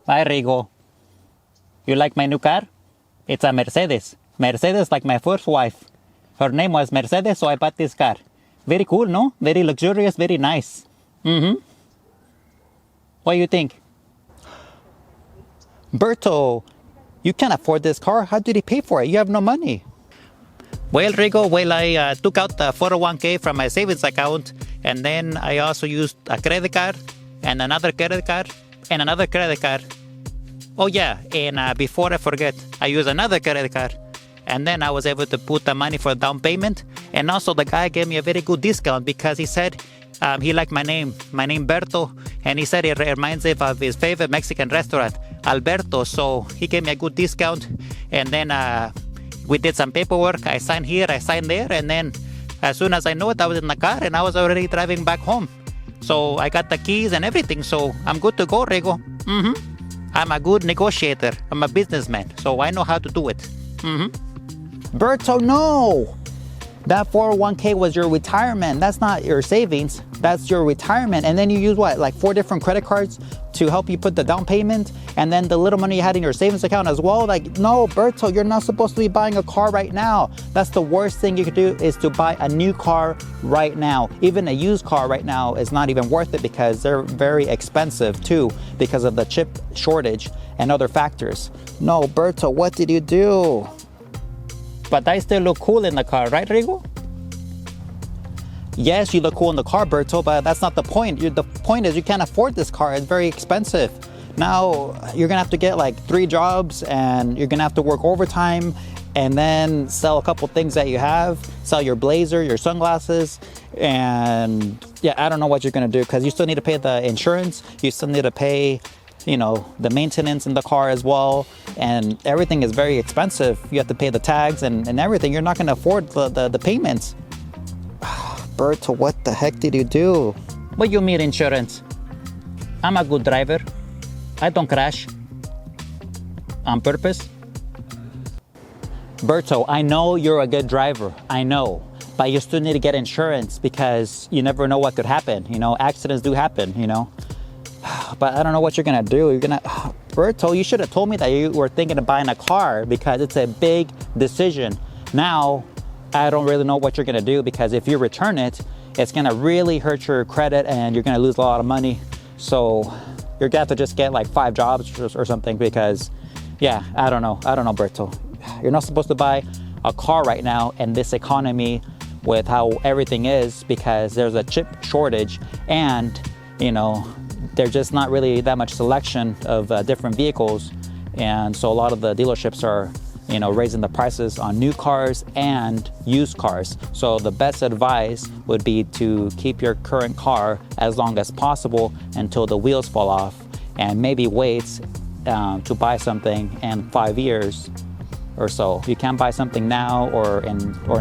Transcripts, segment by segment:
Hi, Rigo. You like my new car? It's a Mercedes. Mercedes like my first wife. Her name was Mercedes, so I bought this car. Very cool, no? Very luxurious, very nice. What do you think? Berto, you can't afford this car. How did he pay for it? You have no money. Well, Rigo, I took out the 401k from my savings account, and then I also used a credit card, and another credit card, and another credit card. Oh yeah, and before I forget, I used another credit card, and then I was able to put the money for down payment, and also the guy gave me a very good discount because he said he liked my name Berto, and he said it reminds him of his favorite Mexican restaurant, Alberto, so he gave me a good discount, and then we did some paperwork. I signed here, I signed there, and then as soon as I know it, I was in the car and I was already driving back home. So I got the keys and everything, so I'm good to go, Rigo. I'm a good negotiator. I'm a businessman, so I know how to do it. Berto, no! That 401k was your retirement. That's not your savings. That's your retirement. And then you use what, like 4 different credit cards to help you put the down payment? And then the little money you had in your savings account as well? Like, no, Berto, you're not supposed to be buying a car right now. That's the worst thing you could do, is to buy a new car right now. Even a used car right now is not even worth it because they're very expensive too because of the chip shortage and other factors. No, Berto, what did you do? But I still look cool in the car, right, Rigo? Yes, you look cool in the car, Berto, but that's not the point. The point is you can't afford this car. It's very expensive. Now you're gonna have to get like 3 jobs, and you're gonna have to work overtime, and then sell a couple things that you have, sell your blazer, your sunglasses, and yeah, I don't know what you're gonna do because you still need to pay the insurance. You still need to pay, you know, the maintenance in the car as well, and everything is very expensive. You have to pay the tags and everything. You're not gonna afford the payments. Berto, what the heck did you do? What you mean insurance? I'm a good driver. I don't crash on purpose. Berto, I know you're a good driver. I know. But you still need to get insurance because you never know what could happen. You know, accidents do happen, you know. But I don't know what you're gonna do. Berto, you should have told me that you were thinking of buying a car because it's a big decision. Now, I don't really know what you're gonna do because if you return it, it's gonna really hurt your credit and you're gonna lose a lot of money. So you're gonna have to just get like 5 jobs or something because, yeah, I don't know, Berto. You're not supposed to buy a car right now in this economy with how everything is because there's a chip shortage and, you know, there's just not really that much selection of different vehicles. And so a lot of the dealerships are, you know, raising the prices on new cars and used cars. So the best advice would be to keep your current car as long as possible until the wheels fall off, and maybe wait to buy something in 5 years or so. You can buy something now or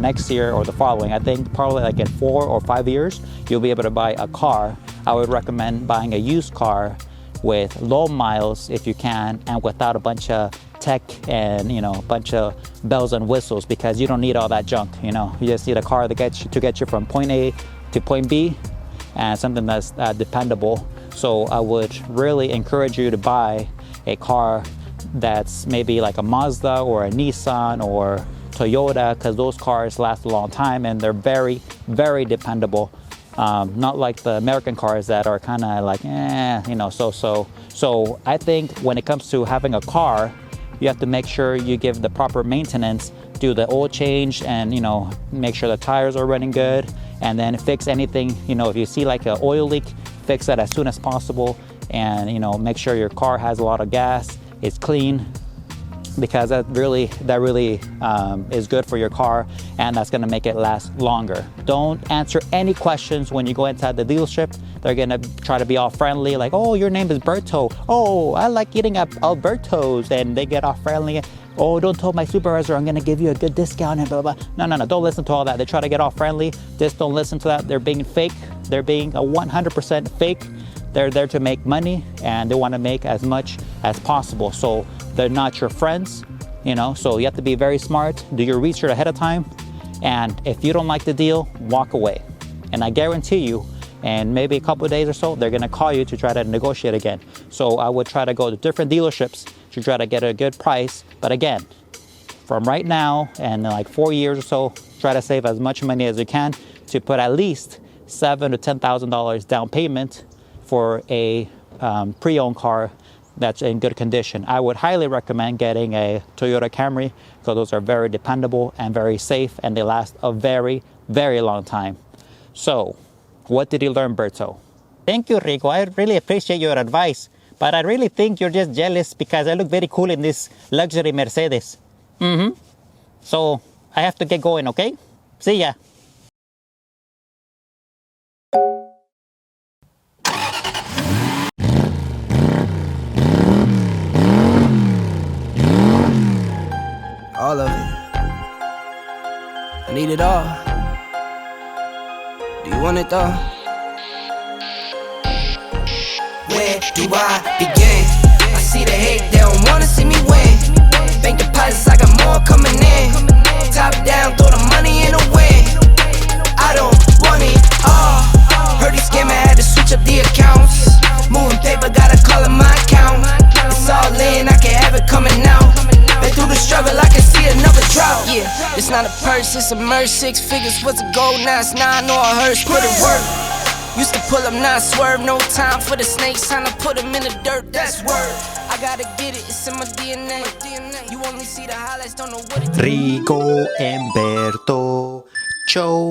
next year or the following. I think probably like in 4 or 5 years, you'll be able to buy a car. I would recommend buying a used car with low miles if you can, and without a bunch of tech and, you know, a bunch of bells and whistles, because you don't need all that junk. You know, you just need a car that get you from point A to point B, and something that's dependable. So I would really encourage you to buy a car that's maybe like a Mazda or a Nissan or Toyota, because those cars last a long time and they're very, very dependable. Not like the American cars that are kind of like, you know, so. So I think when it comes to having a car, you have to make sure you give the proper maintenance, do the oil change, and, you know, make sure the tires are running good, and then fix anything. You know, if you see like an oil leak, fix that as soon as possible, and, you know, make sure your car has a lot of gas, it's clean, because that really is good for your car, and that's gonna make it last longer. Don't answer any questions when you go inside the dealership. They're gonna try to be all friendly, like, oh, your name is Berto. Oh, I like eating at Alberto's, and they get all friendly. Oh, don't tell my supervisor I'm gonna give you a good discount and blah, blah, blah. No, don't listen to all that. They try to get all friendly. Just don't listen to that. They're being fake. They're being a 100% fake. They're there to make money, and they wanna make as much as possible. So they're not your friends, you know, so you have to be very smart, do your research ahead of time, and if you don't like the deal, walk away. And I guarantee you, and maybe a couple of days or so, they're gonna call you to try to negotiate again. So I would try to go to different dealerships to try to get a good price. But again, from right now and in like 4 years or so, try to save as much money as you can to put at least $7,000 to $10,000 down payment for a pre-owned car that's in good condition. I would highly recommend getting a Toyota Camry because those are very dependable and very safe, and they last a very, very long time. So, what did you learn, Berto? Thank you, Rico. I really appreciate your advice, but I really think you're just jealous because I look very cool in this luxury Mercedes. So I have to get going, okay? See ya. All of it. I need it all. Do you want it though? Where do I begin? I see the hate, they don't wanna see me win. Bank deposits, I got more coming in. Top down, throw the money in the wind. I don't want it all. Heard he scammer, had to switch up the accounts. Moving paper, gotta call it my account. It's all in, I can have it coming out. Been through the struggle, I can see another drought. Yeah, it's not a purse, it's a merce. 6 figures was a goal, now it's 9 or a hearse. Put it work. Used to pull up, now I swerve. No time for the snakes, time to put them in the dirt. That's word. I gotta get it, it's in my DNA. You only see the highlights, don't know what it is. Rico and Berto Show.